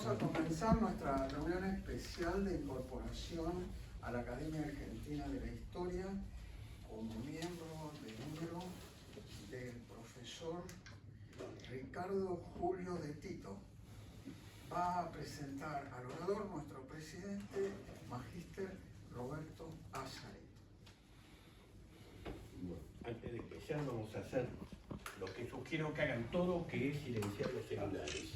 Vamos a comenzar nuestra reunión especial de incorporación a la Academia Argentina de la Historia como miembro de número del profesor Ricardo Julio de Tito. Va a presentar al orador nuestro presidente, Magíster Roberto Azari. Bueno, antes de empezar vamos a hacer lo que sugiero que hagan todos, que es silenciar los celulares.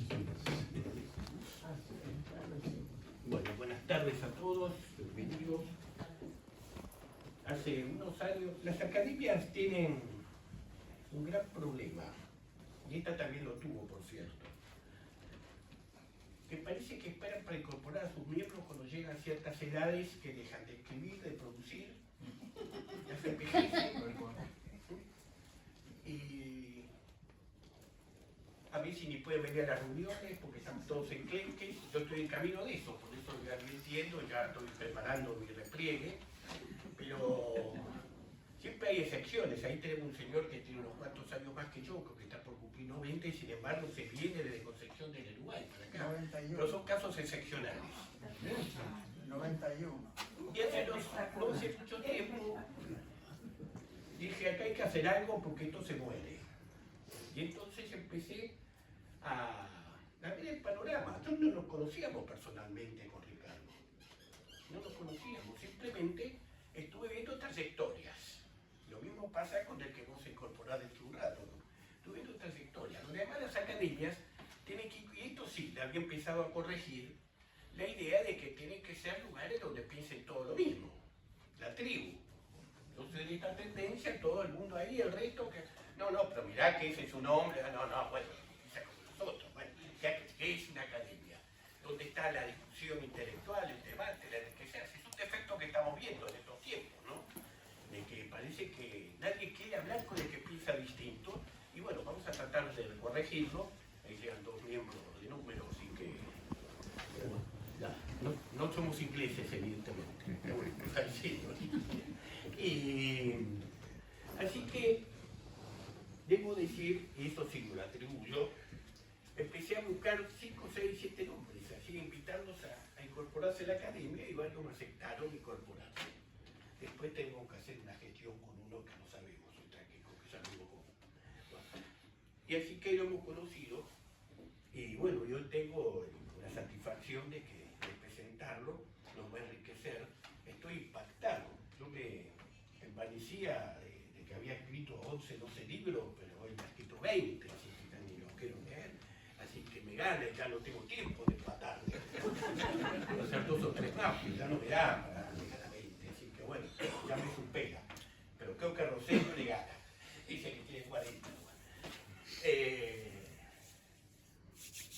Bueno, buenas tardes a todos, bienvenidos. Hace unos años, las academias tienen un gran problema, y esta también lo tuvo, por cierto, que parece que esperan para incorporar a sus miembros cuando llegan a ciertas edades que dejan de escribir, de producir, ya se envejecen, y a veces ni pueden venir a las reuniones porque están todos enclenques. Yo estoy en camino de eso, por eso ya me entiendo, ya estoy preparando mi repliegue, pero siempre hay excepciones. Ahí tenemos un señor que tiene unos cuantos años más que yo, que está por cumplir 90 y sin embargo se viene desde Concepción del Uruguay para acá. 91. Pero son casos excepcionales. 91. Y no hace mucho tiempo dije, acá hay que hacer algo porque esto se muere. Y entonces empecé a ver el panorama. Nosotros no nos conocíamos personalmente con Ricardo. No nos conocíamos, simplemente estuve viendo trayectorias. Lo mismo pasa con el que vamos a incorporar dentro de un rato, ¿no? Estuve viendo trayectorias, donde además las academias tienen que, y esto sí, le había empezado a corregir, la idea de que tienen que ser lugares donde piensen todo lo mismo, la tribu. Entonces, esta tendencia, todo el mundo ahí, el resto, que no, pero mirá que ese es un hombre, no, bueno, piensa como nosotros, bueno, ¿qué es una academia? ¿Dónde está la discusión intelectual, el debate, la enriquecer? Es un defecto que estamos viendo en estos tiempos, ¿no? De que parece que nadie quiere hablar con el que piensa distinto, y bueno, vamos a tratar de corregirlo. Ahí llegan dos miembros de número, así que bueno, ya, no somos ingleses, evidentemente, pero bueno, está diciendo. Y así que debo decir, y eso sí me lo atribuyo, empecé a buscar 5, 6, 7 nombres, así invitarlos a incorporarse a la academia, y varios me aceptaron incorporarse. Después tengo que hacer una gestión con uno que no sabemos, soy tranquilo, que ya lo con. Y así que lo hemos conocido, y bueno, yo tengo la satisfacción de presentarlo, nos va a enriquecer. Estoy impactado, yo me envanecía de que había escrito 11, 12 libros, pero hoy me ha escrito 20, así que ya ni los quiero leer, así que me gana, ya no tengo tiempo de empatarme. Puedo hacer 2 o 3 más, pero ya no me da para llegar a 20, así que bueno, ya me supera. Pero creo que Rosendo le gana, dice que tiene 40.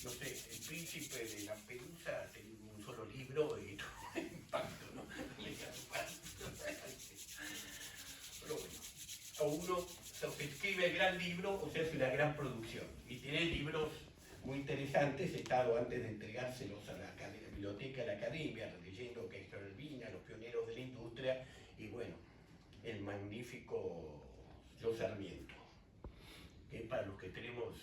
No sé, El Príncipe de Lampedusa tenía un solo libro y tuvo impacto, ¿no? Pero bueno, a uno se escribe el gran libro, o sea, es una gran producción. Y tiene libros muy interesantes. He estado antes de entregárselos a la biblioteca de la academia, leyendo que Héctor Elvina, Los pioneros de la industria, y bueno, el magnífico Yo Sarmiento, que para los que tenemos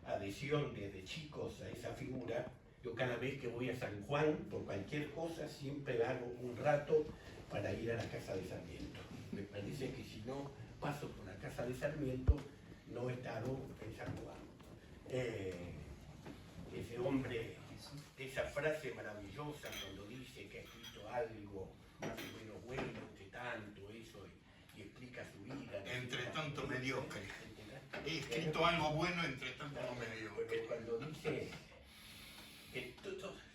adhesión desde chicos a esa figura, yo cada vez que voy a San Juan, por cualquier cosa, siempre hago un rato para ir a la casa de Sarmiento. Me parece que si no paso por la casa de Sarmiento, no he estado en San Juan. Ese hombre, esa frase maravillosa cuando dice que ha escrito algo más o menos bueno, entre tanto, eso, y explica su vida. Entre tanto mediocre. He escrito algo bueno entre tanto mediocre. Cuando dice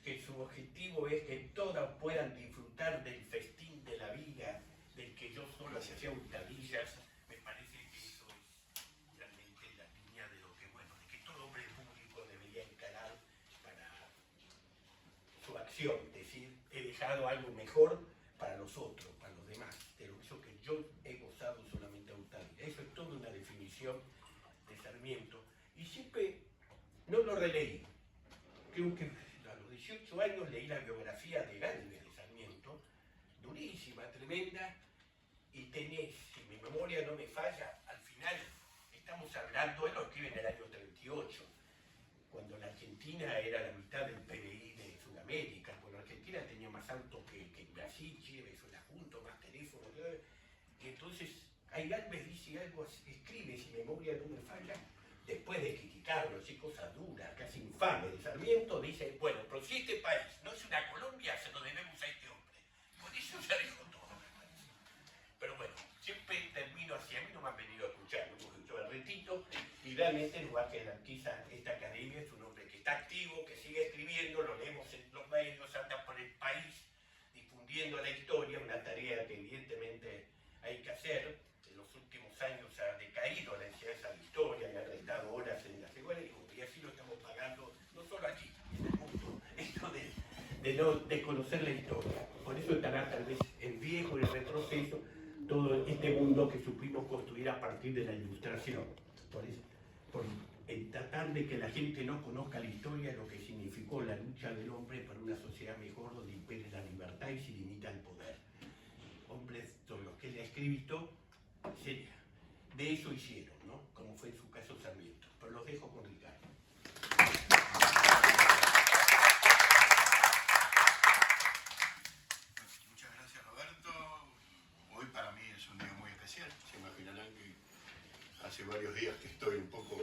que su objetivo es que todas puedan disfrutar del festín de la vida, del que yo solo hacía hurtadillas, me parece que eso es realmente la línea de lo que, bueno, de que todo hombre público debería encarar para su acción, es decir, he dejado algo mejor para los otros, para los demás, de eso que yo he gozado solamente a hurtadillas. Eso es toda una definición de Sarmiento, y siempre no lo releí. Creo que a los 18 años leí la biografía de Gálvez de Sarmiento, durísima, tremenda, y tenés, si mi memoria no me falla, al final estamos hablando, él lo escribe en el año 38, cuando la Argentina era la mitad del PBI América. Bueno, Argentina tenía más autos que Brasil, Chile, Venezuela juntos, más teléfonos. Y entonces, Galvez dice algo, escribe, si memoria no me falla, después de criticarlo, así cosas duras, casi infames de Sarmiento, dice, bueno, pero si este país no es una Colombia, se lo debemos a este hombre. Con eso ya dijo todo, me parece. Pero bueno, siempre termino así, a mí no me han venido a escuchar, me hemos escuchado al retito, y realmente nos va a quedar quizá esta academia, es un hombre que está activo, que sigue escribiendo, lo leemos en los medios, anda por el país difundiendo la historia, una tarea que evidentemente hay que hacer. En los últimos años ha decaído la enseñanza de historia, le ha restado horas en las escuelas, y así lo estamos pagando, no solo aquí, en el mundo, esto de conocer la historia. Por eso estará tal vez en viejo, en retroceso, todo este mundo que supimos construir a partir de la Ilustración. Por tratar de que la gente no conozca la historia, lo que significó la lucha del hombre para una sociedad mejor donde impere la libertad y se limita el poder. Hombres sobre los que él ha escrito, de eso hicieron, ¿no? Como fue en su caso Sarmiento. Pero los dejo con Ricardo. Muchas gracias, Roberto. Hoy para mí es un día muy especial. Se imaginarán que hace varios días que estoy un poco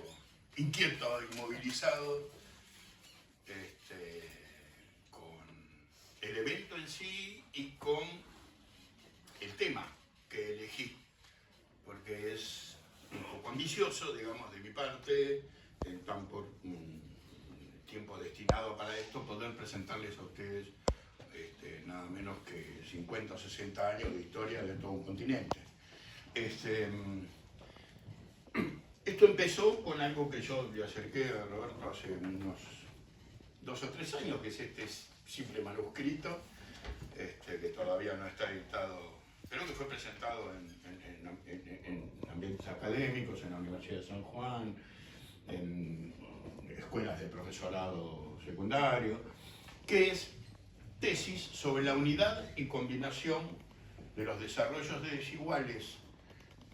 inquieto, inmovilizado, con el evento en sí y con el tema que elegí, porque es un poco ambicioso, digamos, de mi parte, en tan por tiempo destinado para esto, poder presentarles a ustedes nada menos que 50 o 60 años de historia de todo un continente. Esto empezó con algo que yo le acerqué a Roberto hace unos 2 o 3 años, que es este simple manuscrito, que todavía no está editado, pero que fue presentado en ambientes académicos, en la Universidad de San Juan, en escuelas de profesorado secundario, que es tesis sobre la unidad y combinación de los desarrollos desiguales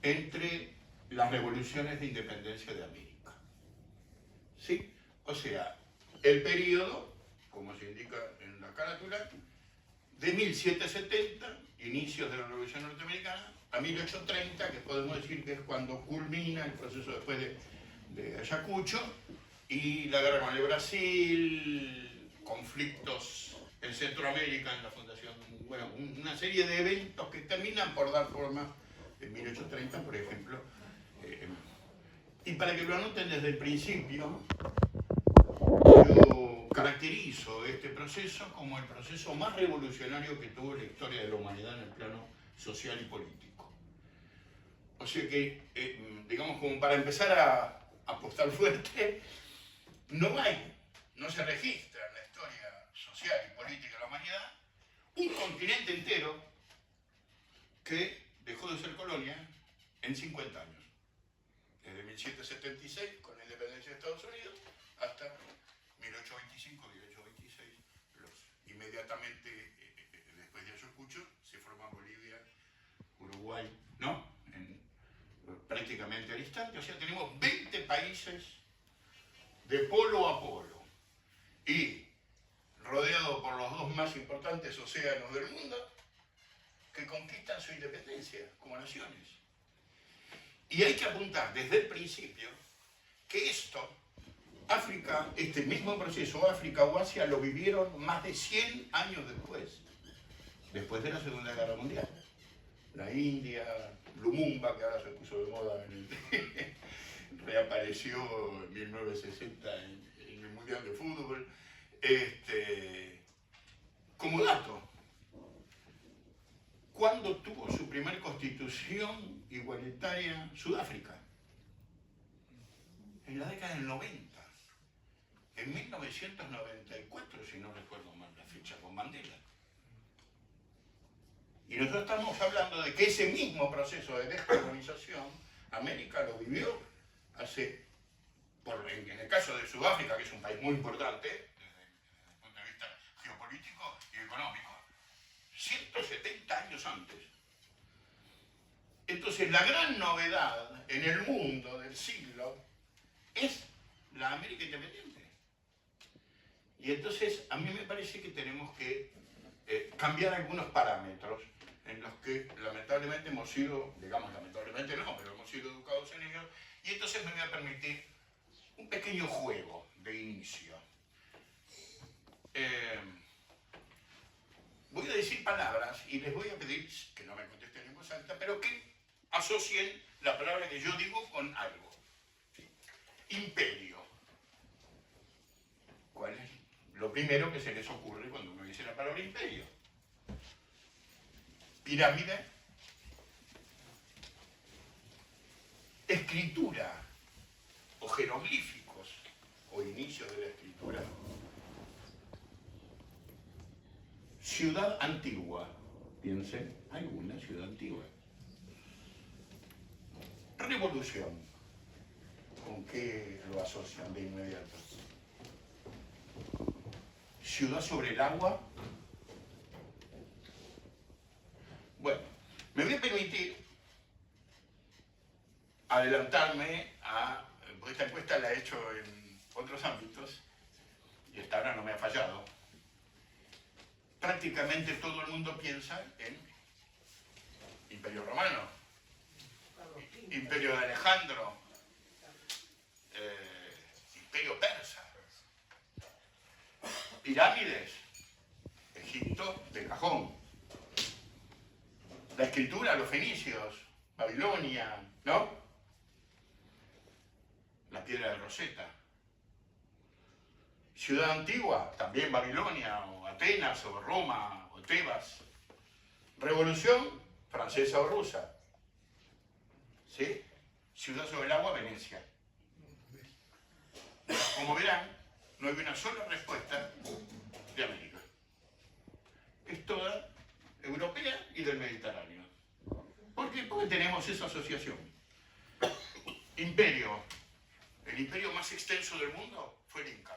entre las revoluciones de independencia de América. ¿Sí? O sea, el periodo, como se indica en la carátula, de 1770, inicios de la Revolución Norteamericana, a 1830, que podemos decir que es cuando culmina el proceso después de Ayacucho, y la guerra con el Brasil, conflictos en Centroamérica, en la fundación, bueno, una serie de eventos que terminan por dar forma en 1830, por ejemplo. Y para que lo anoten desde el principio, yo caracterizo este proceso como el proceso más revolucionario que tuvo la historia de la humanidad en el plano social y político. O sea que, digamos, como para empezar a apostar fuerte, no se registra en la historia social y política de la humanidad un continente entero que dejó de ser colonia en 50 años. Desde 1776, con la independencia de Estados Unidos, hasta 1825, 1826, inmediatamente después de Ayacucho, se forma Bolivia, Uruguay, ¿no? Prácticamente al instante. O sea, tenemos 20 países de polo a polo y rodeado por los 2 más importantes océanos del mundo que conquistan su independencia como naciones. Y hay que apuntar desde el principio que África, este mismo proceso, África o Asia, lo vivieron más de 100 años después de la Segunda Guerra Mundial. La India, Lumumba, que ahora se puso de moda, reapareció en 1960 en el Mundial de Fútbol. Como dato, ¿cuándo tuvo su primer constitución igualitaria Sudáfrica? En la década del 90. En 1994, si no recuerdo mal la fecha, con Mandela. Y nosotros estamos hablando de que ese mismo proceso de descolonización, América lo vivió en el caso de Sudáfrica, que es un país muy importante, desde el punto de vista geopolítico y económico, 170 años antes. Entonces, la gran novedad en el mundo del siglo es la América independiente. Y Y entonces a mí me parece que tenemos que cambiar algunos parámetros en los que lamentablemente hemos sido, digamos lamentablemente no, pero hemos sido educados en ellos, y entonces me voy a permitir un pequeño juego de inicio. Voy a decir palabras y les voy a pedir que no me contesten en voz alta, pero que asocien la palabra que yo digo con algo. ¿Sí? Imperio. ¿Cuál es lo primero que se les ocurre cuando uno dice la palabra imperio? Pirámide. Escritura o jeroglíficos o inicio de la escritura. Ciudad antigua. Piensen, alguna ciudad antigua. Revolución. ¿Con qué lo asocian de inmediato? Ciudad sobre el agua. Bueno, me voy a permitir adelantarme a... Porque esta encuesta la he hecho en otros ámbitos y hasta ahora no me ha fallado. Prácticamente todo el mundo piensa en Imperio Romano, Imperio de Alejandro, Imperio Persa, pirámides, Egipto de cajón, la escritura, los fenicios, Babilonia, ¿no? La piedra de Rosetta. Ciudad antigua, también Babilonia, o Atenas, o Roma, o Tebas. Revolución, francesa o rusa. ¿Sí? Ciudad sobre el agua, Venecia. Como verán, no hay una sola respuesta de América. Es toda europea y del Mediterráneo. ¿Por qué? Porque tenemos esa asociación. Imperio. El imperio más extenso del mundo fue el Inca.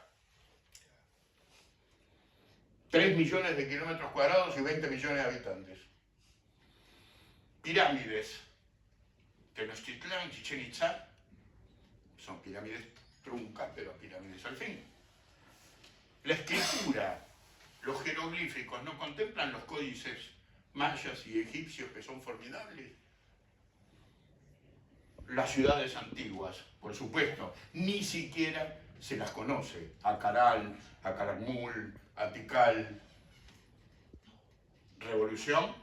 3 millones de kilómetros cuadrados y 20 millones de habitantes. Pirámides. Tenochtitlán, Chichén Itzá. Son pirámides truncas, pero pirámides al fin. La escritura, los jeroglíficos, ¿no contemplan los códices mayas y egipcios que son formidables? Las ciudades antiguas, por supuesto, ni siquiera se las conoce. Acaral, Acaramul, Atikal. Revolución,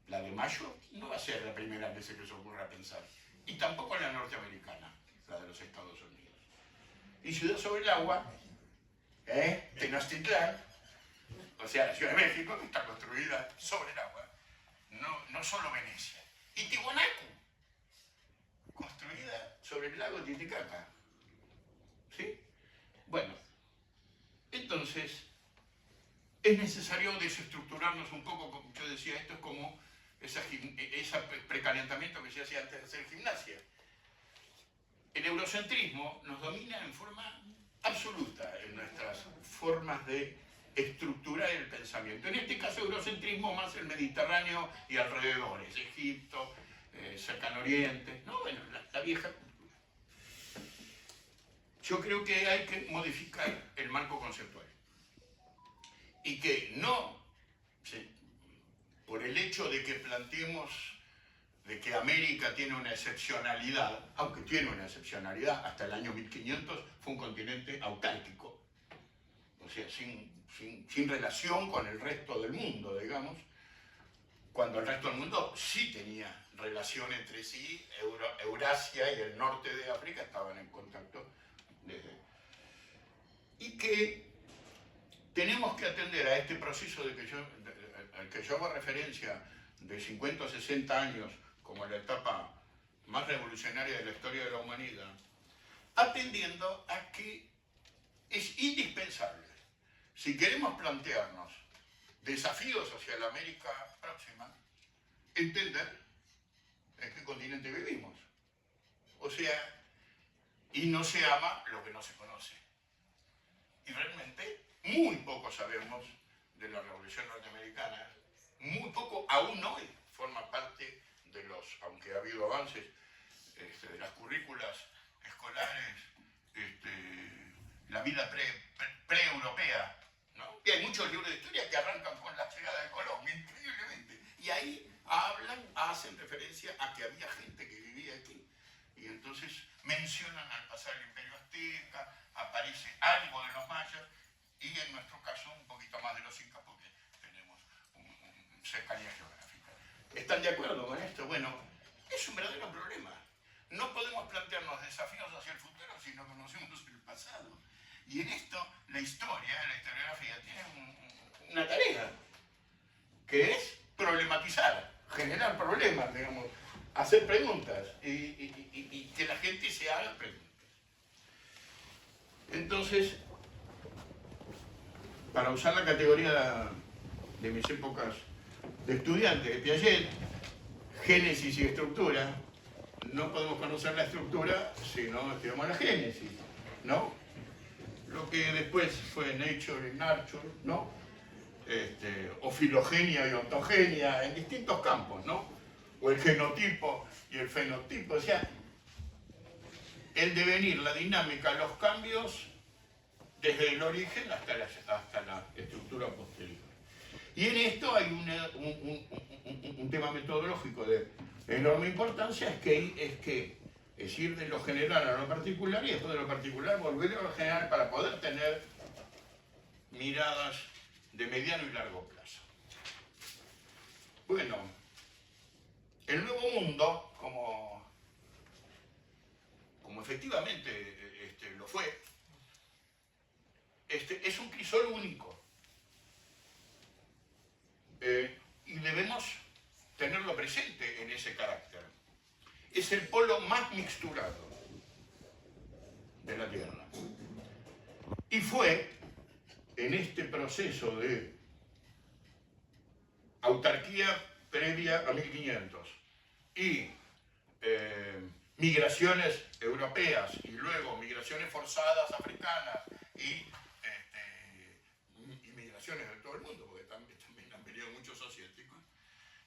la de Mayo, no va a ser la primera vez que se ocurra pensar. Y tampoco la norteamericana, la de los Estados Unidos. Y Ciudad sobre el agua, Tenochtitlán, o sea, la Ciudad de México, que está construida sobre el agua. No solo Venecia. Y Tiwanaku, construida sobre el lago Titicaca. ¿Sí? Bueno, entonces, es necesario desestructurarnos un poco, como yo decía, esto es como ese precalentamiento que se hacía antes de hacer gimnasia. El eurocentrismo nos domina en forma absoluta en nuestras formas de estructurar el pensamiento. En este caso, eurocentrismo más el Mediterráneo y alrededores, Egipto, Cercano Oriente, ¿no? Bueno, la vieja. Yo creo que hay que modificar el marco conceptual. Y que no, por el hecho de que planteemos de que América tiene una excepcionalidad, aunque tiene una excepcionalidad, hasta el año 1500 fue un continente autárquico, o sea, sin relación con el resto del mundo, digamos, cuando el resto del mundo sí tenía relación entre sí, Eurasia y el norte de África estaban en contacto y que tenemos que atender a este proceso al que yo hago referencia de 50 o 60 años como la etapa más revolucionaria de la historia de la humanidad, atendiendo a que es indispensable, si queremos plantearnos desafíos hacia la América próxima, entender en qué continente vivimos. O sea, y no se ama lo que no se conoce. Y realmente muy poco sabemos de la Revolución Norteamericana, muy poco aún hoy forma parte de los, aunque ha habido avances, de las currículas escolares, la vida pre-europea, ¿no? Y hay muchos libros de historia que arrancan con la llegada de Colón, increíblemente. Y ahí hacen referencia a que había gente que vivía aquí. Y entonces mencionan al pasar el Imperio Azteca, aparece algo de los mayas, y en nuestro caso un poquito más de los incas, porque tenemos cercanía geográfica. ¿Están de acuerdo con esto? Bueno, es un verdadero problema. No podemos plantearnos desafíos hacia el futuro si no conocemos el pasado. Y en esto, la historiografía, tiene una tarea, que es problematizar, generar problemas, digamos, hacer preguntas y que la gente se haga preguntas. Entonces, para usar la categoría de mis épocas de estudiante de Piaget, génesis y estructura, no podemos conocer la estructura si no estudiamos la génesis, ¿no? Lo que después fue Nature y Nurture, ¿no? O filogenia y ontogenia, en distintos campos, ¿no? O el genotipo y el fenotipo, o sea, el devenir, la dinámica, los cambios desde el origen hasta la estructura posterior. Y en esto hay un tema metodológico de enorme importancia, es que es ir de lo general a lo particular y después de lo particular volver a lo general para poder tener miradas de mediano y largo plazo. Bueno, el Nuevo Mundo, como efectivamente lo fue, es un crisol único. Y debemos tenerlo presente en ese carácter. Es el polo más mixturado de la Tierra. Y fue en este proceso de autarquía previa a 1500 y migraciones europeas y luego migraciones forzadas africanas y migraciones de todo el mundo, porque también han venido muchos soviéticos,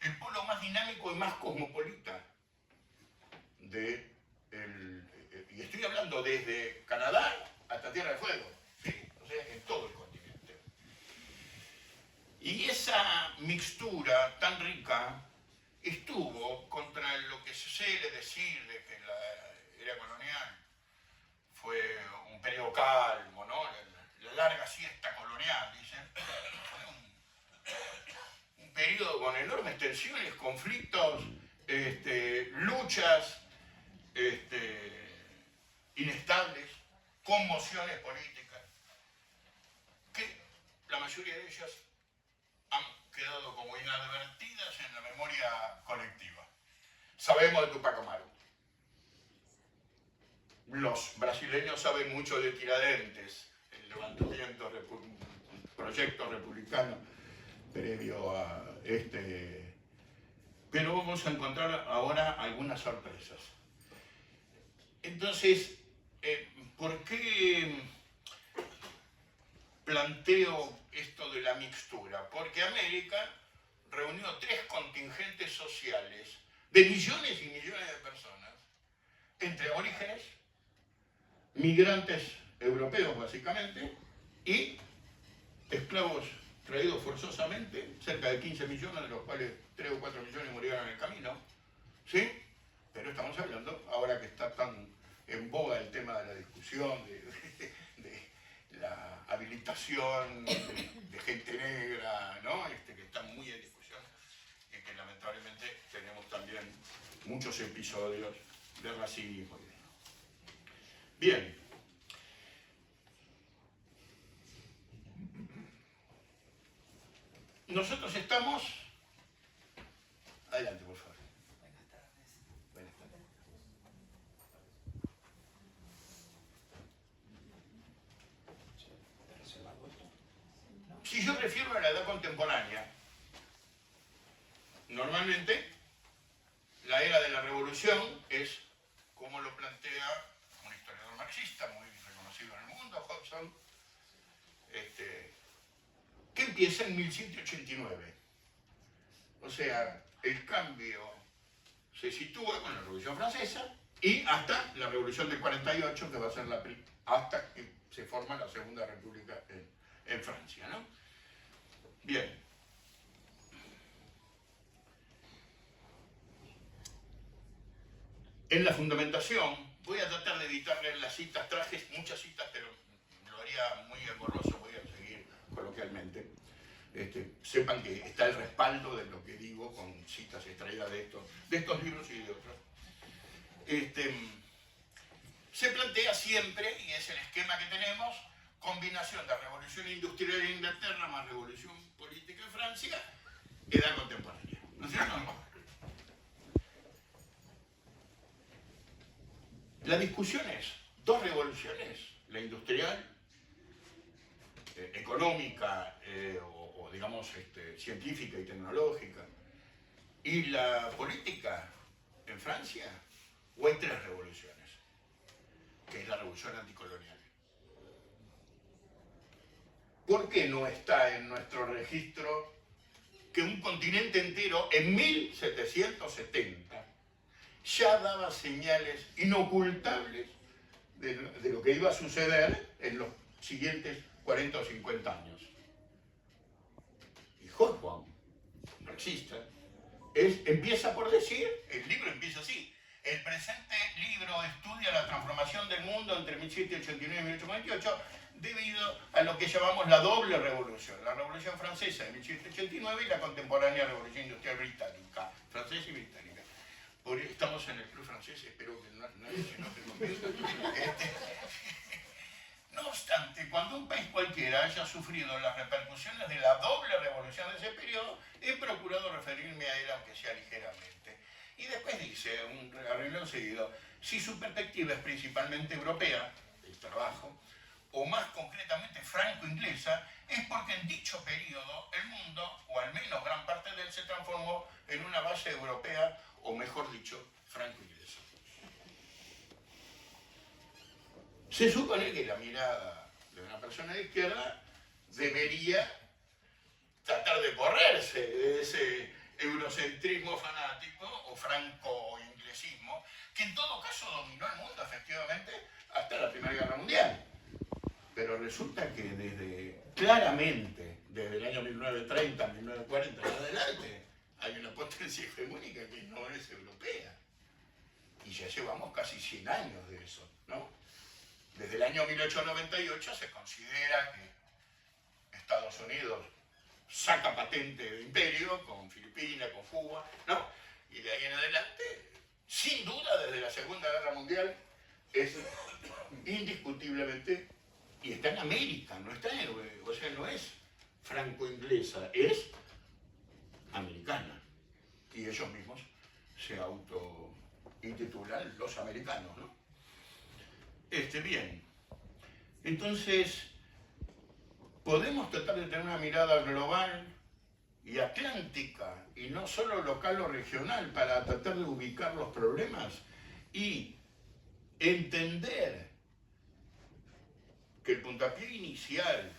el polo más dinámico y más cosmopolita y estoy hablando desde Canadá hasta Tierra del Fuego, ¿sí? O sea, en todo el continente. Y esa mixtura tan rica estuvo contra lo que se suele decir de que la era colonial fue un periodo calmo, ¿no? La larga siesta colonial, dicen. Fue un periodo con enormes tensiones, conflictos, luchas inestables, conmociones políticas, que la mayoría de ellas han quedado como inadvertidas en la memoria colectiva. Sabemos de Tupac Amaru. Los brasileños saben mucho de Tiradentes, el levantamiento, proyecto republicano previo a pero vamos a encontrar ahora algunas sorpresas. Entonces, ¿por qué planteo esto de la mixtura? Porque América reunió tres contingentes sociales de millones y millones de personas, entre orígenes, migrantes europeos básicamente, y esclavos traídos forzosamente, cerca de 15 millones, de los cuales 3 o 4 millones murieron en el camino, ¿sí? Pero estamos hablando, ahora que está tan en boga el tema de la discusión, de la habilitación de gente negra, ¿no? Que está muy en discusión, y que lamentablemente tenemos también muchos episodios de racismo. Bien. Nosotros estamos... Adelante, por favor. Buenas tardes. Buenas tardes. Si yo refiero a la edad contemporánea, normalmente la era de la revolución es, como lo plantea un historiador marxista muy reconocido en el mundo, Hobson, que empieza en 1789. O sea, el cambio se sitúa con la Revolución Francesa y hasta la Revolución del 48, que va a ser hasta que se forma la Segunda República en en Francia, ¿no? Bien. En la fundamentación, voy a tratar de evitarle las citas, traje muchas citas, pero lo haría muy engorroso, voy a seguir coloquialmente. Sepan que está el respaldo de lo que digo con citas extraídas de estos libros y de otros. Se plantea siempre, y es el esquema que tenemos, combinación de revolución industrial en Inglaterra más revolución política en Francia, edad contemporánea, ¿no es cierto? La discusión es dos revoluciones, la industrial, económica o digamos científica y tecnológica, y la política en Francia, o hay tres revoluciones, que es la revolución anticolonial. ¿Por qué no está en nuestro registro que un continente entero en 1770 ya daba señales inocultables de lo que iba a suceder en los siguientes 40 o 50 años? Y Hobsbawm, marxista, empieza por decir, el libro empieza así: el presente libro estudia la transformación del mundo entre 1789 y 1848 debido a lo que llamamos la doble revolución, la revolución francesa de 1789 y la contemporánea revolución industrial británica, francesa y británica. Estamos en el club francés, espero que nadie se enoje conmigo. No obstante, cuando un país cualquiera haya sufrido las repercusiones de la doble revolución de ese periodo, he procurado referirme a él, aunque sea ligeramente. Y después dice, un arreglo seguido, si su perspectiva es principalmente europea, el trabajo, o más concretamente franco-inglesa, es porque en dicho periodo el mundo, o al menos gran parte de él, se transformó en una base europea, o mejor dicho, franco-inglesa. Se supone que la mirada de una persona de izquierda debería tratar de correrse de ese eurocentrismo fanático o franco-inglesismo, que en todo caso dominó el mundo efectivamente hasta la Primera Guerra Mundial. Pero resulta que claramente, desde el año 1930, 1940 en adelante, hay una potencia hegemónica que no es europea. Y ya llevamos casi 100 años de eso, ¿no? Desde el año 1898 se considera que Estados Unidos saca patente de imperio con Filipinas, con Cuba, ¿no? Y de ahí en adelante, sin duda, desde la Segunda Guerra Mundial, es indiscutiblemente, y está en América, no está en, o sea, no es franco-inglesa, es americana. Y ellos mismos se auto-intitulan los americanos, ¿no? Bien. Entonces, podemos tratar de tener una mirada global y atlántica, y no solo local o regional, para tratar de ubicar los problemas y entender que el puntapié inicial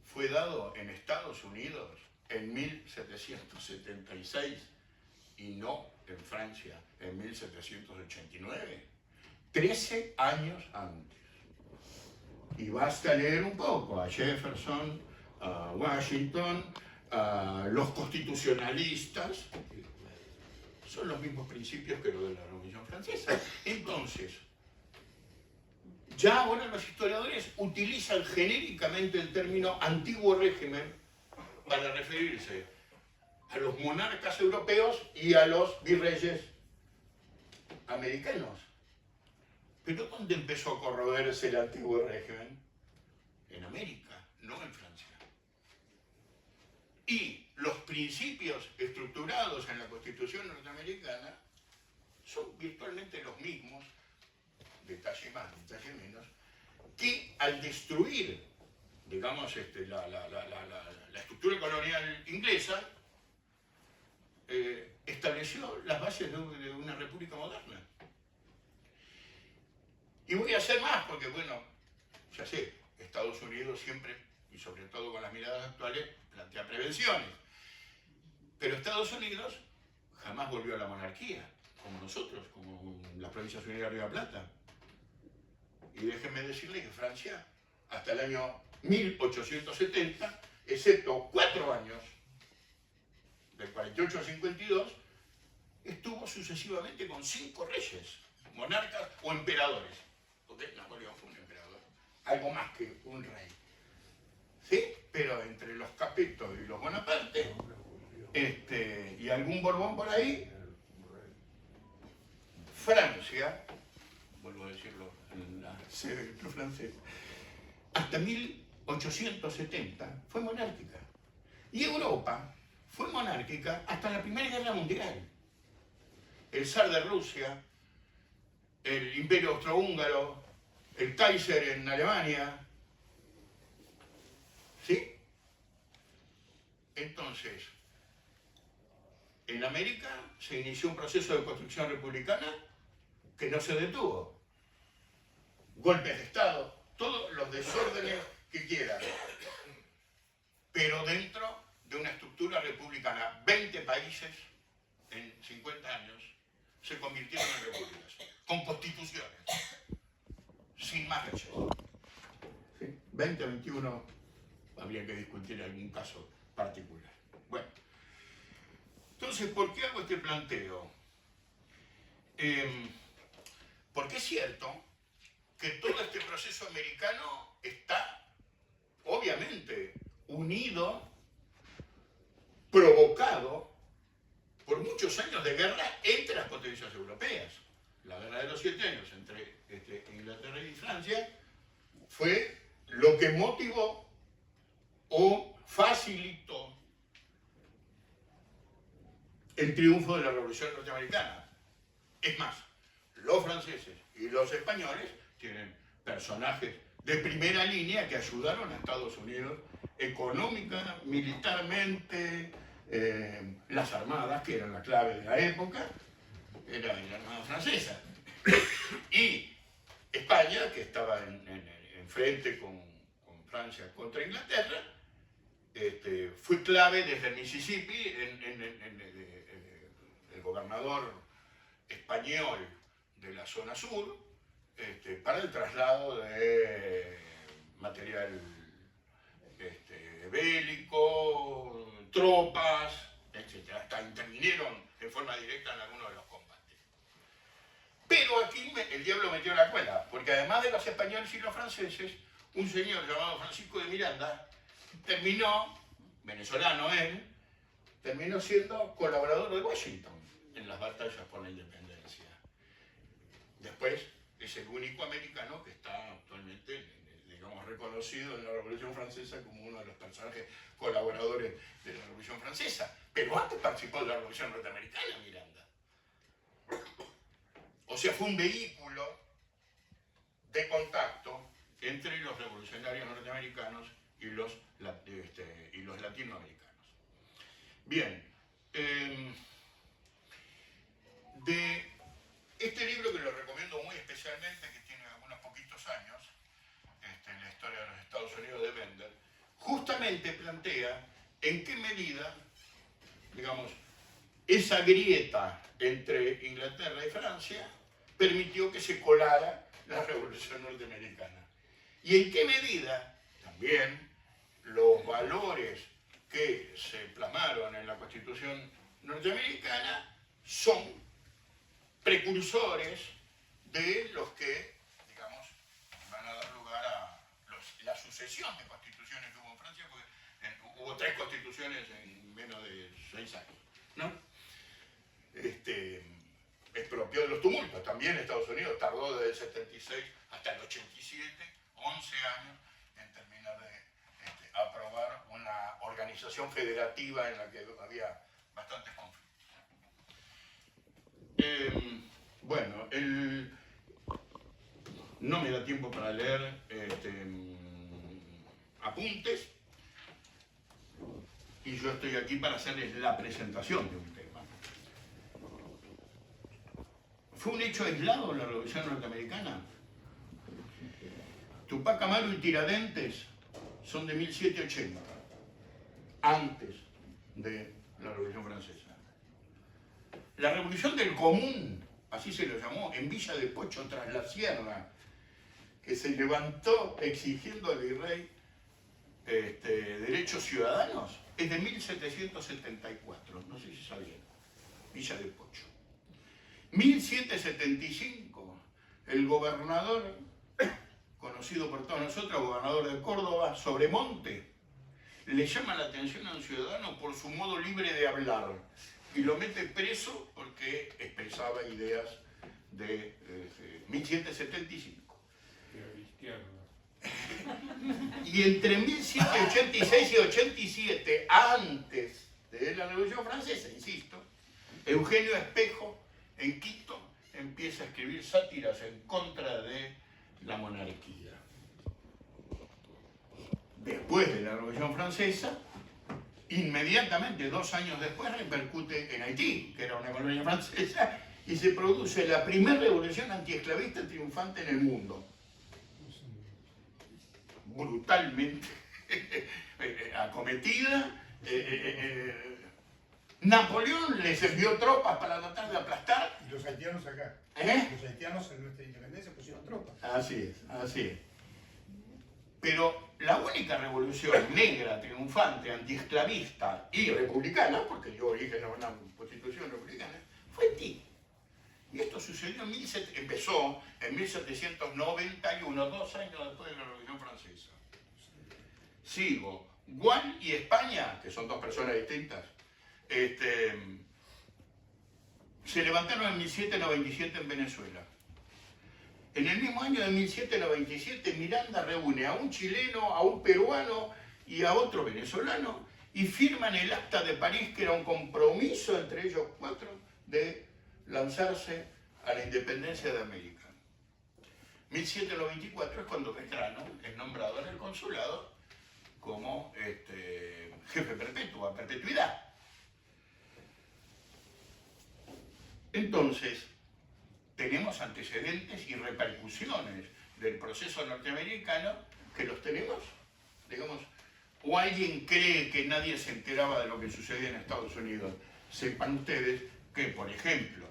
fue dado en Estados Unidos en 1776 y no en Francia en 1789, 13 años antes. Y basta leer un poco a Jefferson, a Washington, a los constitucionalistas, son los mismos principios que los de la Revolución Francesa. Entonces, ya ahora los historiadores utilizan genéricamente el término antiguo régimen para referirse a los monarcas europeos y a los virreyes americanos. Pero ¿dónde empezó a corroerse el antiguo régimen? En América, no en Francia. Y los principios estructurados en la Constitución norteamericana son virtualmente los mismos, detalle más, detalle menos, que al destruir, digamos, la estructura colonial inglesa, estableció las bases de una república moderna. Y voy a hacer más, porque bueno, ya sé, Estados Unidos siempre, y sobre todo con las miradas actuales, plantea prevenciones. Pero Estados Unidos jamás volvió a la monarquía, como nosotros, como las Provincias Unidas de Río de la Plata. Y déjenme decirle que Francia hasta el año 1870, excepto 4 años, del 48 al 52, estuvo sucesivamente con 5 reyes, monarcas o emperadores, porque Napoleón fue un emperador, algo más que un rey. ¿Sí? Pero entre los Capetos y los Bonaparte, y algún Borbón por ahí, Francia, vuelvo a decirlo en la sede del club francés, hasta 1870 fue monárquica. Y Europa fue monárquica hasta la Primera Guerra Mundial. El zar de Rusia, el Imperio Austrohúngaro, el Kaiser en Alemania. ¿Sí? Entonces, en América se inició un proceso de construcción republicana que no se detuvo. Golpes de Estado, todos los desórdenes que quieran, pero dentro de una estructura republicana. 20 países en 50 años se convirtieron en repúblicas, con constituciones, sin marchas. ¿Sí? 20, 21, habría que discutir algún caso particular. Bueno, entonces, ¿por qué hago este planteo? Porque es cierto que todo este proceso americano está, obviamente, unido, provocado por muchos años de guerra entre las potencias europeas. La guerra de los 7 años entre Inglaterra y Francia fue lo que motivó o facilitó el triunfo de la Revolución Norteamericana. Es más, los franceses y los españoles tienen personajes de primera línea que ayudaron a Estados Unidos económica, militarmente, las armadas, que eran la clave de la época, era la armada francesa. Y España, que estaba en frente con Francia contra Inglaterra, fue clave desde el Mississippi el gobernador español de la zona sur para el traslado de material bélico, tropas, etc. Hasta intervinieron en forma directa en algunos de los combates. Pero aquí el diablo metió la cuela, porque además de los españoles y los franceses, un señor llamado Francisco de Miranda terminó, venezolano él, terminó siendo colaborador de Washington en las batallas por la independencia. Después es el único americano que está actualmente, digamos, reconocido en la Revolución Francesa como uno de los personajes colaboradores de la Revolución Francesa. Pero antes participó de la Revolución Norteamericana, Miranda. O sea, fue un vehículo de contacto entre los revolucionarios norteamericanos y los latinoamericanos. Bien, de este libro, que lo recomiendo muy especialmente, que tiene unos poquitos años, en la historia de los Estados Unidos de Bender, justamente plantea en qué medida, digamos, esa grieta entre Inglaterra y Francia permitió que se colara la Revolución Norteamericana. Y en qué medida también los valores que se plasmaron en la Constitución norteamericana son precursores de los que, digamos, van a dar lugar a la sucesión de constituciones que hubo en Francia, porque hubo 3 constituciones en menos de 6 años, ¿no? Expropió de los tumultos. También Estados Unidos tardó desde el 76 hasta el 87, 11 años, en terminar de aprobar una organización federativa en la que había bastantes conflictos. Bueno, no me da tiempo para leer apuntes, y yo estoy aquí para hacerles la presentación de un tema. ¿Fue un hecho aislado la Revolución Norteamericana? Tupac Amaru y Tiradentes son de 1780, antes de la Revolución Francesa. La Revolución del Común, así se lo llamó, en Villa de Pocho, tras la Sierra, que se levantó exigiendo al virrey derechos ciudadanos es de 1774, no sé si sabían, Villa de Pocho. 1775, el gobernador, conocido por todos nosotros, gobernador de Córdoba, Sobremonte, le llama la atención a un ciudadano por su modo libre de hablar y lo mete preso porque expresaba ideas de 1775. Y entre 1786 y 87, antes de la Revolución Francesa, insisto, Eugenio Espejo, en Quito, empieza a escribir sátiras en contra de la monarquía. Después de la Revolución Francesa, inmediatamente, 2 años después, repercute en Haití, que era una colonia francesa, y se produce la primera revolución antiesclavista triunfante en el mundo. Brutalmente acometida. Napoleón les envió tropas para tratar de aplastar. Y los haitianos acá. Los haitianos en nuestra independencia pusieron tropas. Así es, así es. Pero la única revolución negra, triunfante, antiesclavista y republicana, porque dio origen a una constitución republicana, fue Haití. Y esto sucedió empezó en 1791, 2 años después de la Revolución Francesa. Sigo. Guan y España, que son 2 personas distintas, se levantaron en 1797 en Venezuela. En el mismo año de 1797, Miranda reúne a un chileno, a un peruano y a otro venezolano y firman el Acta de París, que era un compromiso entre ellos 4 de lanzarse a la independencia de América. 1794 es cuando Belgrano es nombrado en el consulado como jefe perpetuo, a perpetuidad. Entonces, tenemos antecedentes y repercusiones del proceso norteamericano que los tenemos, digamos, o alguien cree que nadie se enteraba de lo que sucedía en Estados Unidos. Sepan ustedes que, por ejemplo,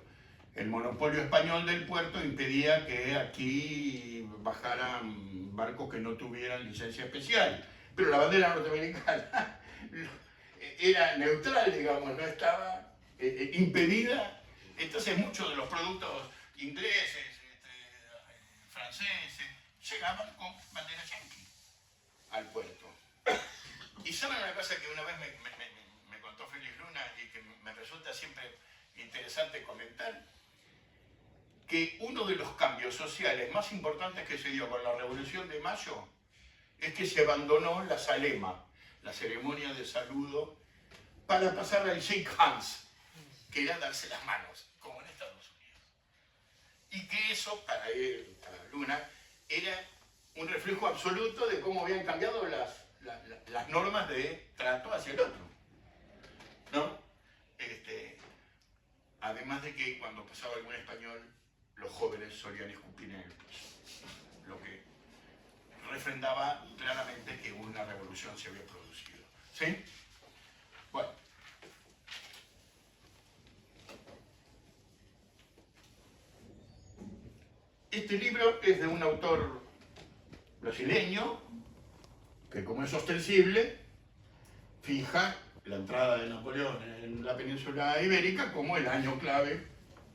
el monopolio español del puerto impedía que aquí bajaran barcos que no tuvieran licencia especial, pero la bandera norteamericana era neutral, digamos, no estaba impedida. Entonces muchos de los productos ingleses, franceses, llegaban con bandera yanqui al puerto. Y saben una cosa que una vez me contó Félix Luna y que me resulta siempre interesante comentar, que uno de los cambios sociales más importantes que se dio con la Revolución de Mayo es que se abandonó la salema, la ceremonia de saludo, para pasar al shake hands, que era darse las manos, como en Estados Unidos. Y que eso, para él, para Luna, era un reflejo absoluto de cómo habían cambiado las normas de trato hacia el otro, ¿no? Además de que cuando pasaba algún español, los jóvenes solían escupir en el piso, lo que refrendaba claramente que una revolución se había producido. ¿Sí? Bueno. Este libro es de un autor brasileño que, como es ostensible, fija la entrada de Napoleón en la península ibérica como el año clave,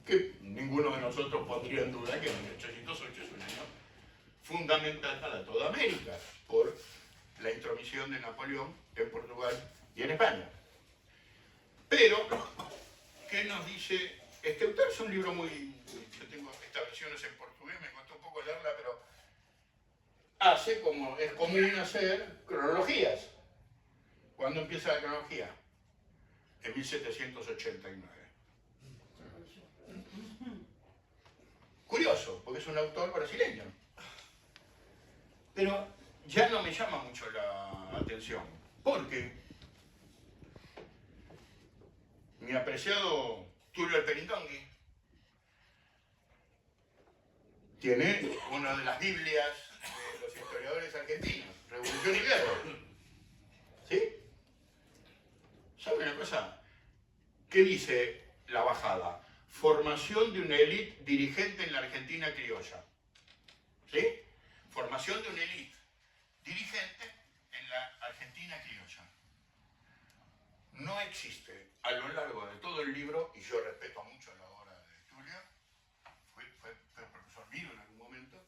que ninguno de nosotros pondría en duda que 1808 es un año fundamental para toda América, por la intromisión de Napoleón en Portugal y en España. Pero, ¿qué nos dice este autor? Es un libro muy... Yo tengo estas versiones en portugués, me costó un poco leerla, pero hace, como es común hacer, cronologías. ¿Cuándo empieza la cronología? En 1789. Curioso, porque es un autor brasileño. Pero ya no me llama mucho la atención, porque mi apreciado Tulio Alperitongui tiene una de las Biblias de los historiadores argentinos, Revolución y Guerra. ¿Sí? ¿Saben una cosa? ¿Qué dice la bajada? Formación de una élite dirigente en la Argentina criolla. ¿Sí? formación de una élite dirigente en la Argentina criolla. No existe a lo largo de todo el libro, y yo respeto mucho la obra de Tulio, fue profesor mío en algún momento,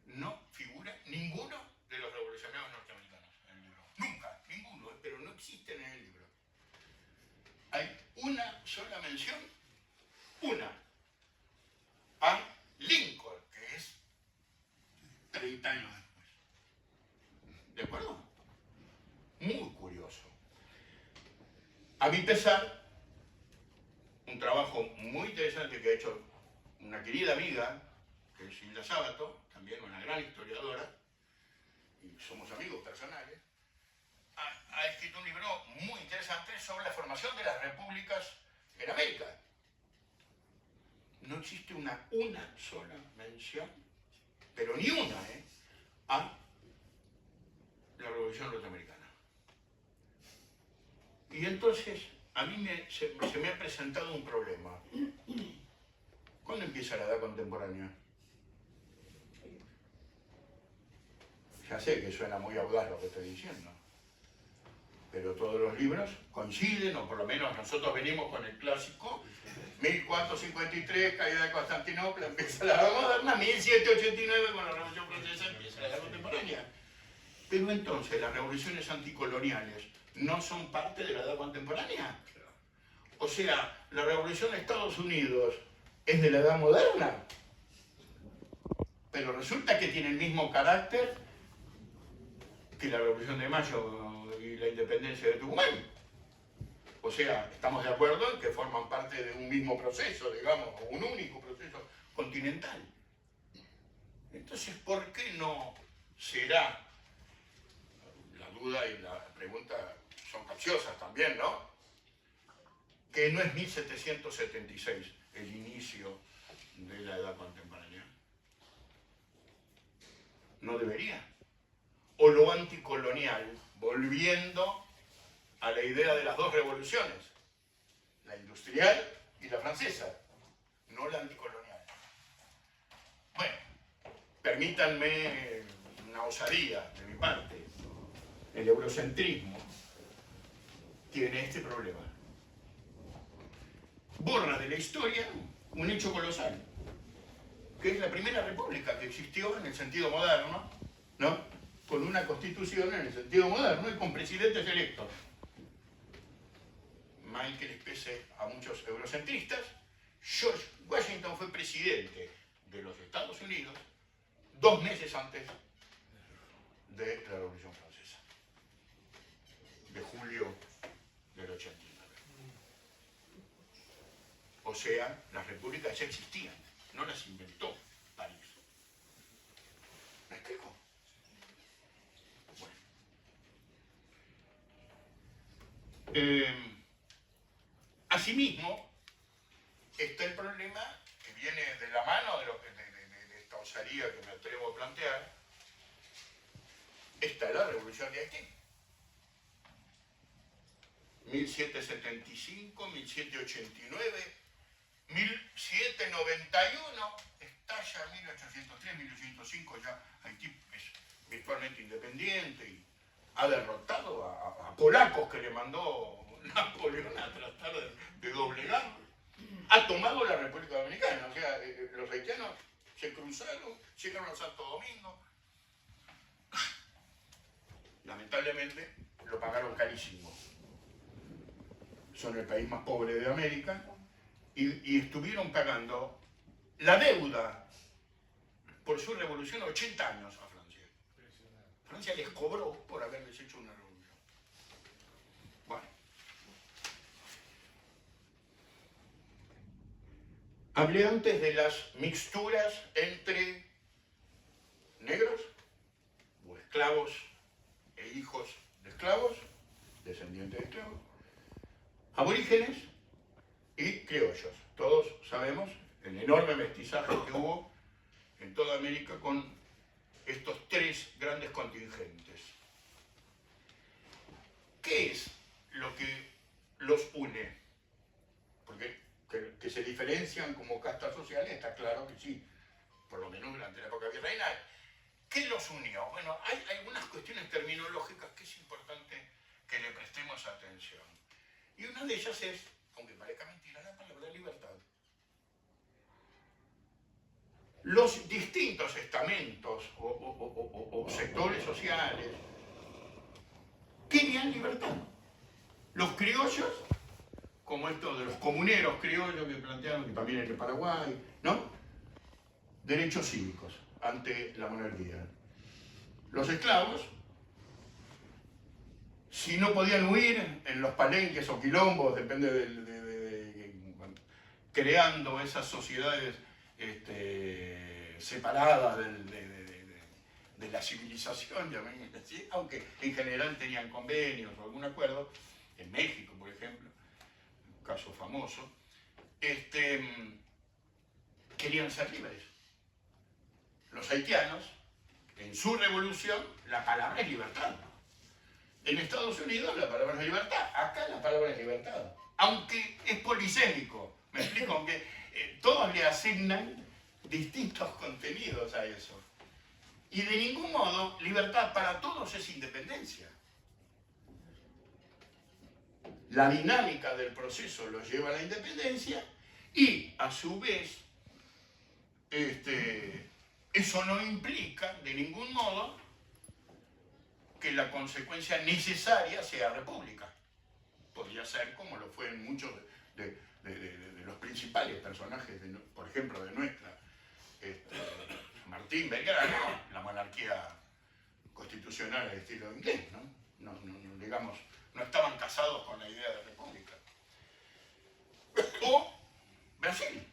no figura ninguno de los revolucionarios norteamericanos en el libro. Nunca, ninguno, pero no existen en el libro. Hay una sola mención, una, a Lincoln, que es 30 años después. ¿De acuerdo? Muy curioso. A mi pesar, un trabajo muy interesante que ha hecho una querida amiga, que es Hilda Sábato, también una gran historiadora, y somos amigos personales, ha escrito un libro muy interesante sobre la formación de las repúblicas en América. No existe una sola mención, pero ni una, a la Revolución Norteamericana. Y entonces, a mí se me ha presentado un problema. ¿Cuándo empieza la edad contemporánea? Ya sé que suena muy audaz lo que estoy diciendo, pero todos los libros coinciden, o por lo menos nosotros venimos con el clásico, 1453, caída de Constantinopla, empieza la edad moderna, 1789 con la Revolución Francesa empieza la edad contemporánea. Pero entonces, ¿las revoluciones anticoloniales no son parte de la edad contemporánea? O sea, ¿la revolución de Estados Unidos es de la edad moderna? Pero resulta que tiene el mismo carácter que la Revolución de Mayo y la independencia de Tucumán. O sea, estamos de acuerdo en que forman parte de un mismo proceso, digamos, o un único proceso continental. Entonces, ¿por qué no será? La duda y la pregunta son capciosas también, ¿no? Que no es 1776 el inicio de la edad contemporánea. No debería. O lo anticolonial, volviendo a la idea de las dos revoluciones, la industrial y la francesa, no la anticolonial. Bueno, permítanme una osadía de mi parte. El eurocentrismo tiene este problema. Borra de la historia un hecho colosal, que es la primera república que existió en el sentido moderno, ¿no? Con una constitución en el sentido moderno y con presidentes electos. Mal que les pese a muchos eurocentristas, George Washington fue presidente de los Estados Unidos 2 meses antes de la Revolución Francesa, de julio del 89. O sea, las repúblicas ya existían, no las inventó París. ¿Me explico? Bueno. Asimismo, está el problema que viene de la mano de esta osadía que me atrevo a plantear. Está la Revolución de Haití. 1775, 1789, 1791, estalla 1803, 1805, ya Haití es virtualmente independiente y ha derrotado a polacos que le mandó Napoleón a tratar de doblegar. Ha tomado la República Dominicana, o sea, los haitianos se cruzaron, llegaron a Santo Domingo. Lamentablemente lo pagaron carísimo. Son el país más pobre de América y estuvieron pagando la deuda por su revolución 80 años a Francia. Francia les cobró por haberles hecho una revolución. Bueno. Hablé antes de las mixturas entre negros o esclavos e hijos de esclavos, descendientes de esclavos, aborígenes y criollos. Todos sabemos el enorme mestizaje que hubo en toda América con estos 3 grandes contingentes. ¿Qué es lo que los une? Porque que se diferencian como castas sociales, está claro que sí, por lo menos durante la época virreinal. ¿Qué los unió? Bueno, hay algunas cuestiones terminológicas que es importante que le prestemos atención. Y una de ellas es, aunque parezca mentira, la palabra libertad. Los distintos estamentos o sectores sociales querían libertad. Los criollos, como esto de los comuneros criollos que plantearon, que también en el Paraguay, ¿no? Derechos cívicos ante la monarquía. Los esclavos, si no podían huir en los palenques o quilombos, depende creando esas sociedades separadas de la civilización, llamémosle así, aunque en general tenían convenios o algún acuerdo, en México, por ejemplo, un caso famoso, querían ser libres. Los haitianos, en su revolución, la palabra es libertad. En Estados Unidos la palabra es libertad, acá la palabra es libertad. Aunque es polisémico, me explico, aunque todos le asignan distintos contenidos a eso. Y de ningún modo, libertad para todos es independencia. La dinámica del proceso los lleva a la independencia y, a su vez, eso no implica de ningún modo que la consecuencia necesaria sea república. Podría ser como lo fue en muchos de los principales personajes, por ejemplo, de nuestra Martín Belgrano, la monarquía constitucional al estilo inglés, ¿no? Digamos, no estaban casados con la idea de república. O Brasil.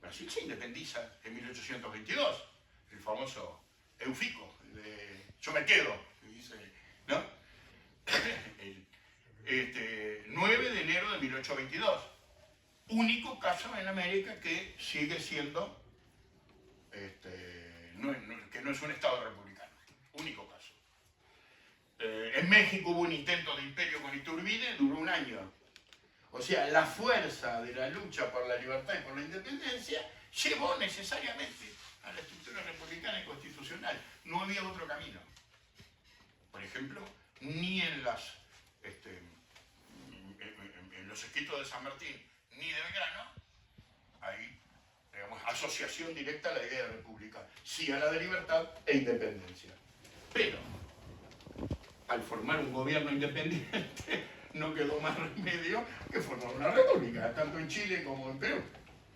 Brasil se independiza en 1822, el famoso Eufico, de yo me quedo, que dice, ¿no? El 9 de enero de 1822. Único caso en América que sigue siendo, que no es un Estado republicano. Único caso. En México hubo un intento de imperio con Iturbide, duró un año. O sea, la fuerza de la lucha por la libertad y por la independencia llevó necesariamente a la estructura republicana y constitucional. No había otro camino. Por ejemplo, ni en los escritos de San Martín ni de Belgrano hay, digamos, asociación directa a la idea de república, sí a la de libertad e independencia. Pero, al formar un gobierno independiente, no quedó más remedio que formar una república, tanto en Chile como en Perú.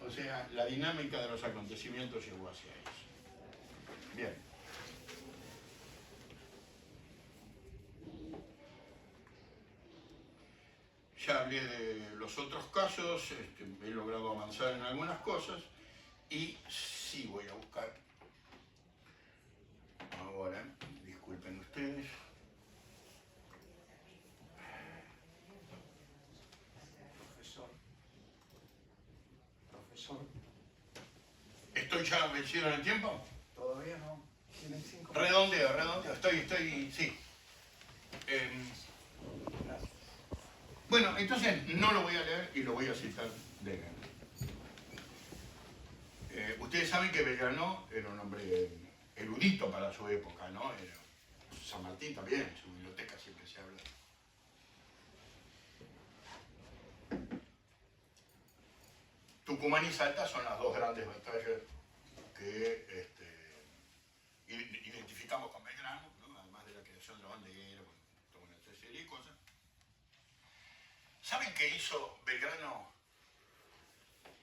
O sea, la dinámica de los acontecimientos llegó hacia eso. Bien. Ya hablé de los otros casos, he logrado avanzar en algunas cosas y sí voy a buscar ahora, disculpen ustedes. Profesor, ¿Estoy ya vencido en el tiempo? todavía no. Tienen 5 minutos. Redondeo, sí. Gracias. Bueno, entonces no lo voy a leer y lo voy a citar de él. Ustedes saben que Belgrano era un hombre erudito para su época, ¿no? San Martín también, en su biblioteca siempre se habla. Tucumán y Salta son las dos grandes batallas que identificamos con Belgrano, ¿no? Además de la creación de la bandera, toda una serie de cosas. ¿Saben qué hizo Belgrano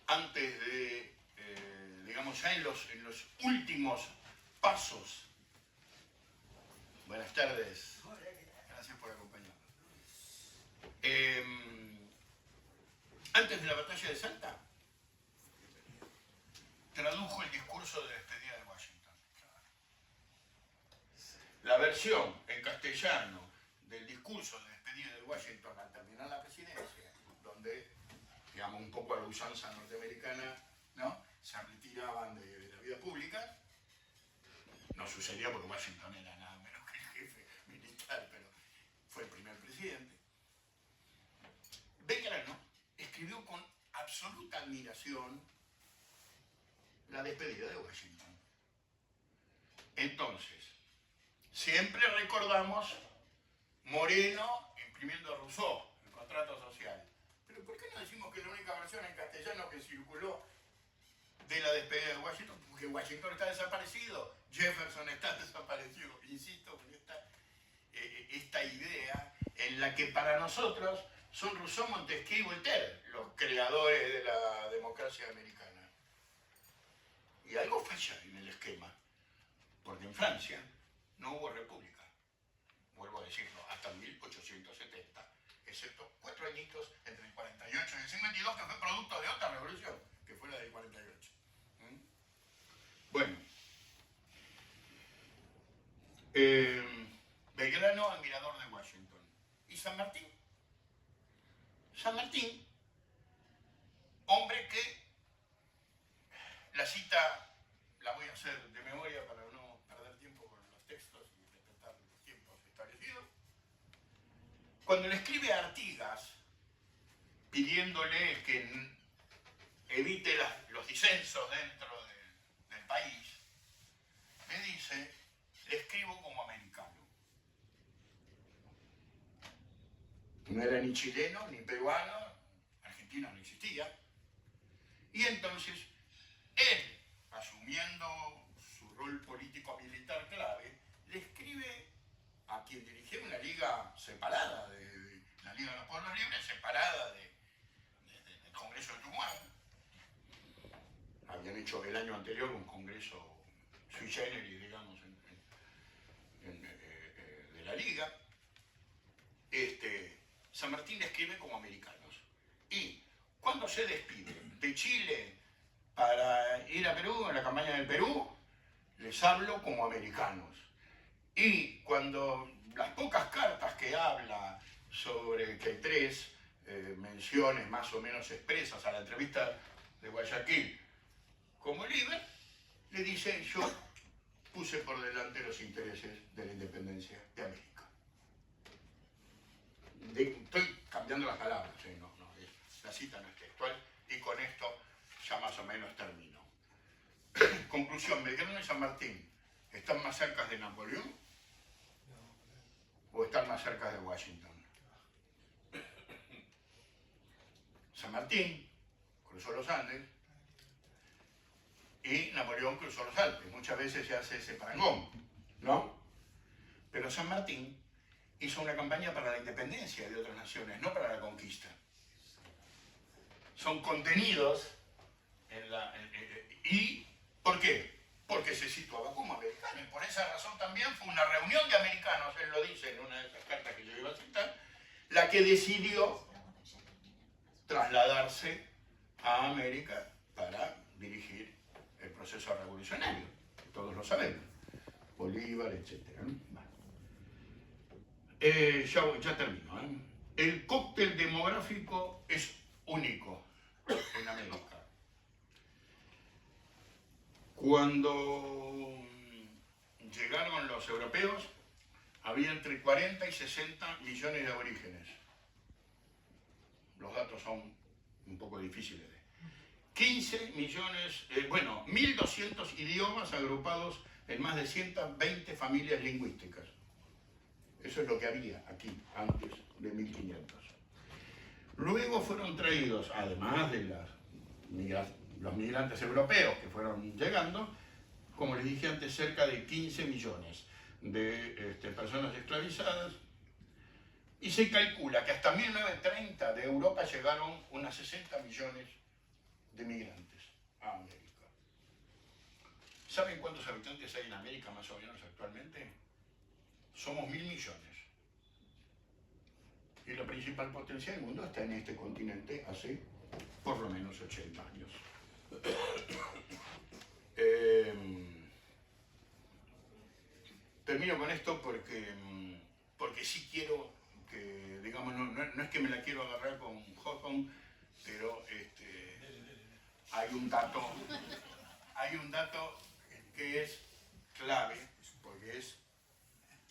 antes de, digamos, ya en los últimos pasos? Buenas tardes. Gracias por acompañarnos. Antes de la batalla de Salta, tradujo el discurso de despedida de Washington. La versión en castellano del discurso de despedida de Washington al terminar la presidencia, donde, digamos, un poco a la usanza norteamericana, ¿no?, se retiraban de la vida pública. No sucedía porque Washington era nada menos que el jefe militar, pero fue el primer presidente. Belgrano escribió con absoluta admiración la despedida de Washington. siempre recordamos Moreno imprimiendo Rousseau, el contrato social. Pero ¿por qué no decimos que la única versión en castellano que circuló de la despedida de Washington? Porque Washington está desaparecido, Jefferson está desaparecido. Insisto con esta idea en la que para nosotros son Rousseau, Montesquieu y Voltaire los creadores de la democracia americana. Y algo falla en el esquema, porque en Francia no hubo república, vuelvo a decirlo, hasta 1870, excepto 4 añitos entre el 48 y el 52, que fue producto de otra revolución, que fue la del 48. Bueno, Belgrano, admirador de Washington. ¿Y San Martín? San Martín, hombre que, la cita la voy a hacer de memoria para no perder tiempo con los textos y respetar los tiempos establecidos. Cuando le escribe a Artigas pidiéndole que evite los disensos dentro del país, le dice, le escribo como americano. No era ni chileno, ni peruano, Argentina no existía. Y entonces, él, asumiendo su rol político-militar clave, le escribe a quien dirigía una liga separada, la Liga de los Pueblos Libres, separada del Congreso de Tucumán. Habían hecho el año anterior un congreso sui generis, digamos, de la liga. San Martín le escribe como americanos. Y cuando se despide de Chile para ir a Perú, en la campaña del Perú, les hablo como americanos. Y cuando las pocas cartas que habla sobre que hay 3 menciones más o menos expresas a la entrevista de Guayaquil como líder, le dice, yo puse por delante los intereses de la independencia de América. Estoy cambiando las palabras, la cita no es textual, y con esto ya más o menos termino. Conclusión, Belgrano y San Martín, ¿están más cerca de Napoleón o están más cerca de Washington? San Martín cruzó los Andes y Napoleón cruzó los Alpes. Muchas veces se hace ese parangón, ¿no? Pero San Martín hizo una campaña para la independencia de otras naciones, no para la conquista. Son contenidos ¿y por qué? Porque se situaba como americano, y por esa razón también fue una reunión de americanos, él lo dice en una de esas cartas que yo iba a citar, la que decidió trasladarse a América para dirigir el proceso revolucionario, todos lo sabemos, Bolívar, etc. Ya termino. El cóctel demográfico es único en América. Cuando llegaron los europeos, había entre 40 y 60 millones de aborígenes. Los datos son un poco difíciles. 15 millones, 1.200 idiomas agrupados en más de 120 familias lingüísticas. Eso es lo que había aquí, antes de 1500. Luego fueron traídos, además de los migrantes europeos que fueron llegando, como les dije antes, cerca de 15 millones de personas esclavizadas, y se calcula que hasta 1930 de Europa llegaron unas 60 millones de migrantes a América. ¿Saben cuántos habitantes hay en América más o menos actualmente? Somos 1.000 millones. Y la principal potencia del mundo está en este continente hace por lo menos 80 años. Termino con esto porque sí quiero que, digamos, no es que me la quiero agarrar con Hawthorne, pero hay un dato que es clave, porque es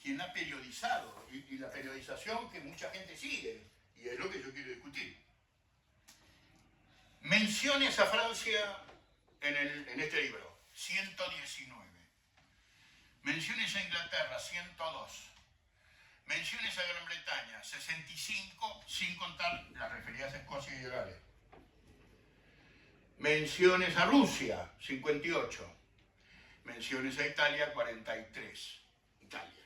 quien ha periodizado, y la periodización que mucha gente sigue, y es lo que yo quiero discutir. Menciones a Francia en este libro, 119. Menciones a Inglaterra, 102. Menciones a Gran Bretaña, 65, sin contar las referidas a Escocia y Gales. Menciones a Rusia, 58. Menciones a Italia, 43. Italia.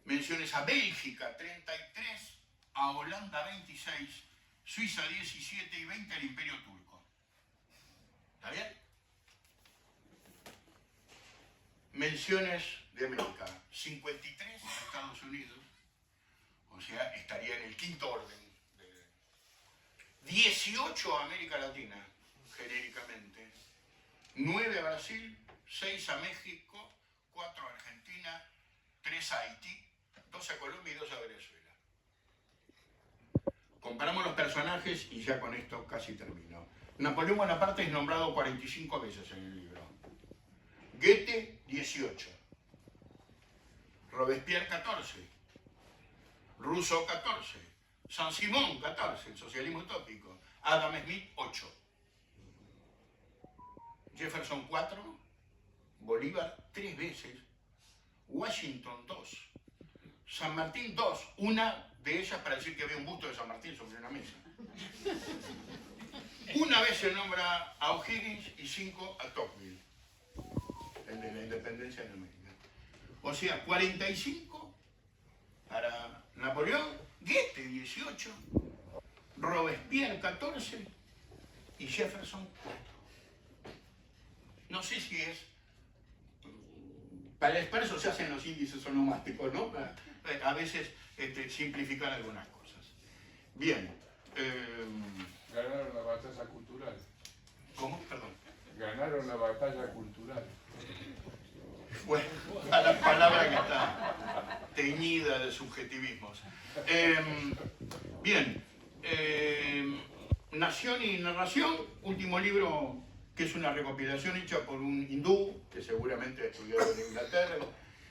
Menciones a Bélgica, 33. A Holanda, 26. Suiza, 17 y 20 al Imperio Turco. ¿Está bien? Menciones de América, 53 a Estados Unidos, o sea, estaría en el quinto orden. 18 a América Latina, genéricamente, 9 a Brasil, 6 a México, 4 a Argentina, 3 a Haití, 2 a Colombia y 2 a Venezuela. Comparamos los personajes y ya con esto casi termino. Napoleón Bonaparte es nombrado 45 veces en el libro. Goethe, 18. Robespierre, 14. Rousseau, 14. Saint-Simon, 14, el socialismo utópico. Adam Smith, 8. Jefferson, 4. Bolívar, 3 veces. Washington, 2. San Martín, 2. Una de ellas para decir que había un busto de San Martín sobre una mesa. Una vez se nombra a O'Higgins y 5 a Tocqueville, el de la independencia de América. O sea, 45 para Napoleón, Goethe 18, Robespierre 14 y Jefferson 4. No sé si es... Para eso se hacen los índices onomásticos, ¿no? A veces simplificar algunas cosas. Bien. Ganaron la batalla cultural. ¿Cómo? Perdón. Ganaron la batalla cultural. Bueno, a la palabra que está teñida de subjetivismos. Bien. Nación y narración, último libro que es una recopilación hecha por un hindú que seguramente estudió en Inglaterra,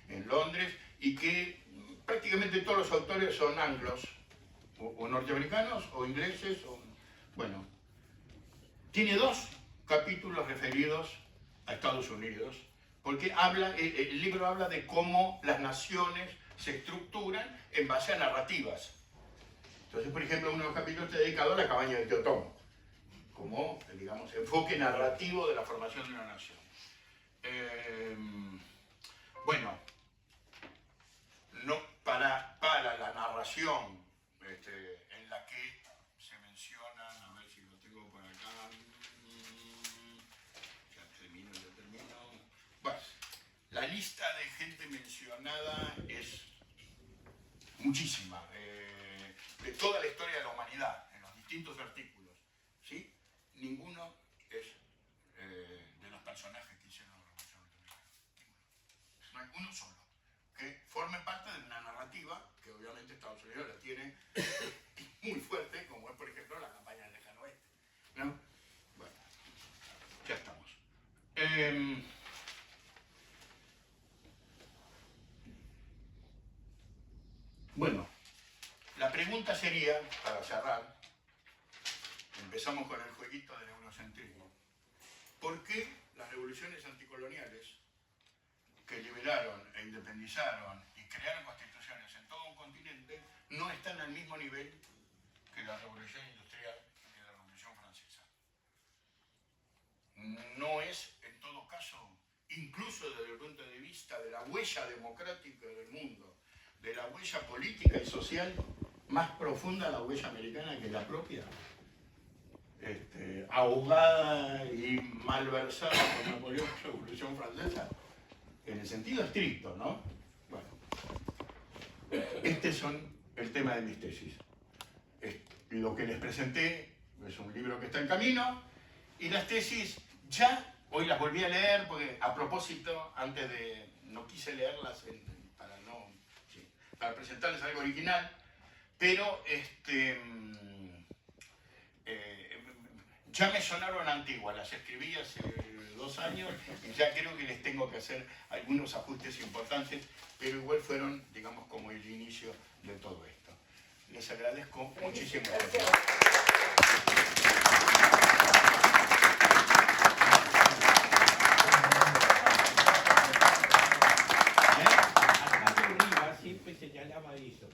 en Londres, y que prácticamente todos los autores son anglos, o norteamericanos, o ingleses, o... Bueno, tiene 2 capítulos referidos a Estados Unidos, porque el libro habla de cómo las naciones se estructuran en base a narrativas. Entonces, por ejemplo, uno de los capítulos está dedicado a la cabaña de Teotongo, como, digamos, enfoque narrativo de la formación de una nación. Bueno, no, para la narración en la que se mencionan, a ver si lo tengo por acá, ya termino. Bueno, la lista de gente mencionada es muchísima, de toda la historia de la humanidad, en los distintos artículos, ¿sí? Ninguno es de los personajes que hicieron la Revolución Norteamericana. No hay uno solo que forme parte de una narrativa que obviamente Estados Unidos la tiene muy fuerte, como es por ejemplo la campaña del Lejano Oeste, ¿no? Bueno, ya estamos. Bueno, la pregunta sería, para cerrar, empezamos con el jueguito del eurocentrismo. ¿Por qué las revoluciones anticoloniales que liberaron e independizaron y crearon constituciones en todo un continente no están al mismo nivel que la revolución industrial y la revolución francesa? No es, en todo caso, incluso desde el punto de vista de la huella democrática del mundo, de la huella política y social, más profunda la huella americana que la propia, ahogada y malversada por Napoleón en la Revolución Francesa, en el sentido estricto, ¿no? Bueno, son el tema de mis tesis. Lo que les presenté es un libro que está en camino, y las tesis ya, hoy las volví a leer, porque a propósito, antes de, no quise leerlas para presentarles algo original, pero ya me sonaron antiguas, las escribí hace 2 años y ya creo que les tengo que hacer algunos ajustes importantes, pero igual fueron, digamos, como el inicio de todo esto. Les agradezco muchísimo. señalaba eso.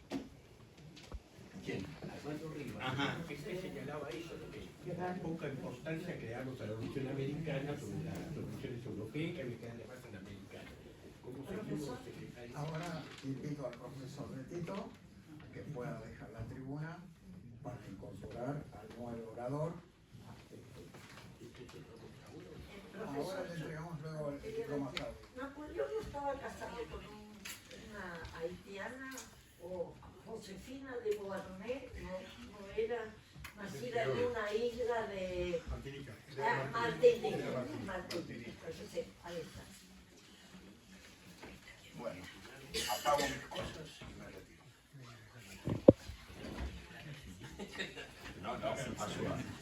¿Quién? Armando Rivas. Ajá. Siempre señalaba eso, que da poca importancia que le damos a la Revolución Americana sobre las revoluciones europeas, que americanas le pasan americanas. Como seguimos secretario. Ahora invito al profesor Betito que pueda dejar la tribuna para incorporar al nuevo orador. Ahora le entregamos luego el equipo más tarde. Napoleón no estaba casado con una haitiana o Josefina de Beauharnais, no era nacida en una isla de Martinica. Martinica. Yo sé, ahí está. Bueno, apago mis cosas y me retiro. No, me pasó.